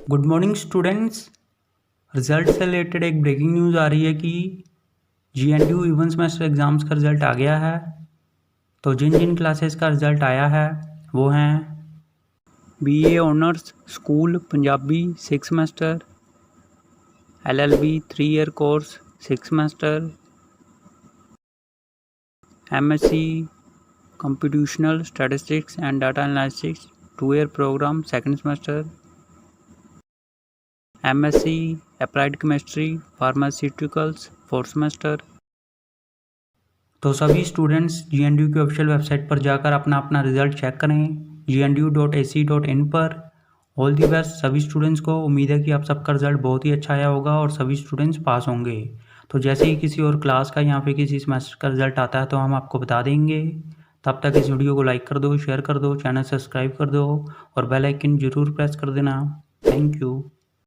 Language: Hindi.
Good morning students. रिजल्ट से रिलेटेड एक ब्रेकिंग न्यूज़ आ रही है कि GNDU इवन सेमेस्टर एग्ज़ाम्स का रिज़ल्ट आ गया है। तो जिन जिन क्लासेस का रिज़ल्ट आया है वो हैं BA honours school Punjabi 6 semester, LLB 3 year course 6 semester, MSc computational statistics and data analysis 2 year program 2nd semester, MSc applied chemistry pharmaceuticals 4th semester. तो सभी स्टूडेंट्स GNDU की ऑफिशियल वेबसाइट पर जाकर अपना अपना रिजल्ट चेक करें gnu.ac.in पर। ऑल दी बेस्ट सभी स्टूडेंट्स को। उम्मीद है कि आप सबका रिजल्ट बहुत ही अच्छा आया होगा और सभी स्टूडेंट्स पास होंगे। तो जैसे ही किसी और क्लास का या फिर किसी सेमेस्टर का रिजल्ट आता है तो हम आपको बता देंगे। तब तक इस वीडियो को लाइक कर दो, शेयर कर दो, चैनल सब्सक्राइब कर दो और बेल आइकन ज़रूर प्रेस कर देना। Thank you.